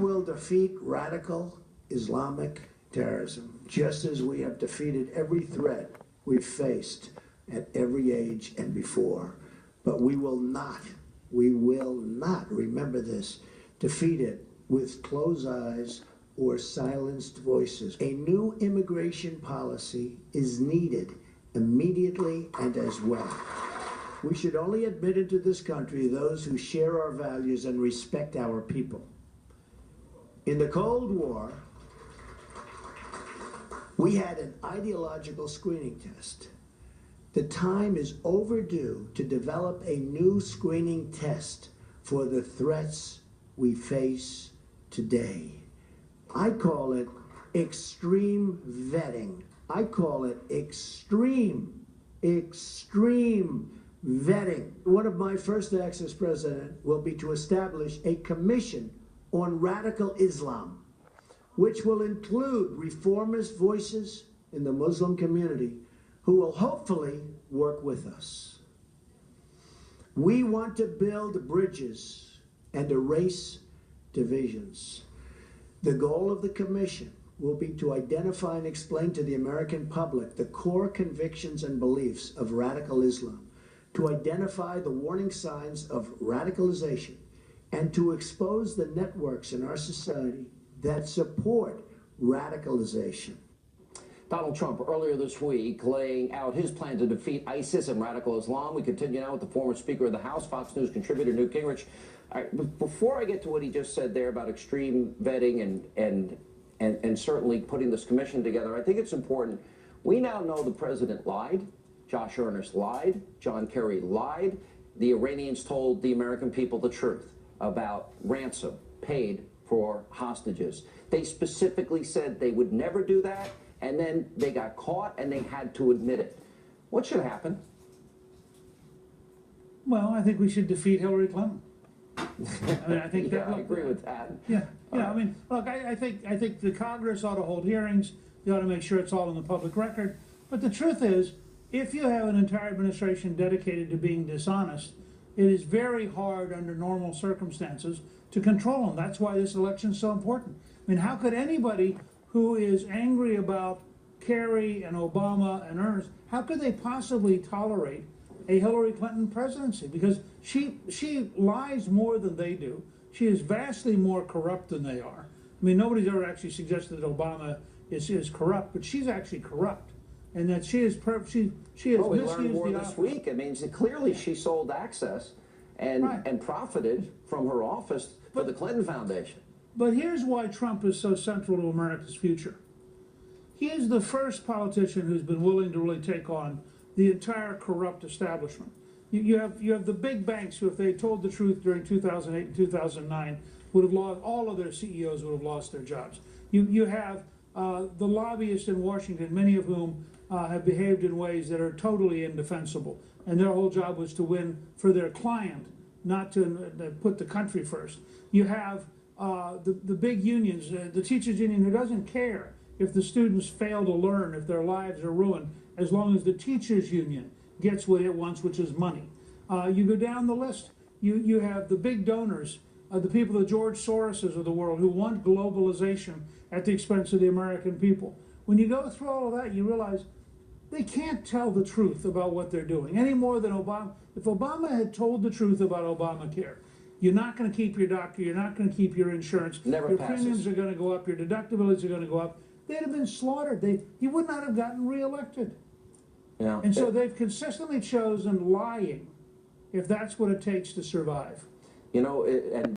will defeat radical Islamic terrorism, just as we have defeated every threat we've faced at every age and before. But we will not, remember this, defeat it with closed eyes or silenced voices. A new immigration policy is needed immediately and as well. We should only admit into this country those who share our values and respect our people. In the Cold War, we had an ideological screening test. The time is overdue to develop a new screening test for the threats we face today. I call it extreme vetting. I call it extreme vetting. One of my first acts as president will be to establish a commission on radical Islam, which will include reformist voices in the Muslim community who will hopefully work with us. We want to build bridges and erase divisions. The goal of the commission will be to identify and explain to the American public the core convictions and beliefs of radical Islam, to identify the warning signs of radicalization, and to expose the networks in our society that support radicalization. Donald Trump earlier this week laying out his plan to defeat ISIS and radical Islam. We continue now with the former Speaker of the House, Fox News contributor Newt Gingrich. Before I get to what he just said there about extreme vetting and certainly putting this commission together, I think it's important. We now know the president lied. Josh Earnest lied. John Kerry lied. The Iranians told the American people the truth about ransom paid for hostages. They specifically said they would never do that, and then they got caught and they had to admit it. What should happen? Well, I think we should defeat Hillary Clinton. I mean, I think I agree with that. Yeah. I mean, look, I think the Congress ought to hold hearings. They ought to make sure it's all in the public record. But the truth is, if you have an entire administration dedicated to being dishonest, it is very hard under normal circumstances to control them. That's why this election is so important. I mean, how could anybody who is angry about Kerry and Obama and Ernst, how could they possibly tolerate a Hillary Clinton presidency? Because she lies more than they do. She is vastly more corrupt than they are. I mean, nobody's ever actually suggested that Obama is corrupt, but she's actually corrupt, and that she is she has we misused learned more the this office. week. It means that clearly she sold access and Right. and profited from her office for the Clinton Foundation. But here's why Trump is so central to America's future. He is the first politician who's been willing to really take on the entire corrupt establishment. You have the big banks who, if they told the truth during 2008 and 2009, would have lost, all of their CEOs would have lost their jobs. You have the lobbyists in Washington, many of whom have behaved in ways that are totally indefensible, and their whole job was to win for their client, not to put the country first. You have the big unions, the teachers union, who doesn't care if the students fail to learn, if their lives are ruined, as long as the teachers union gets what it wants, which is money. You go down the list. You have the big donors, the people, the George Soroses of the world, who want globalization at the expense of the American people. When you go through all of that, you realize they can't tell the truth about what they're doing any more than Obama. If Obama had told the truth about Obamacare, you're not going to keep your doctor, you're not going to keep your insurance, Never your passes. premiums are going to go up, your deductibilities are going to go up, they'd have been slaughtered. He would not have gotten reelected. Yeah. And so they've consistently chosen lying if that's what it takes to survive. You know, and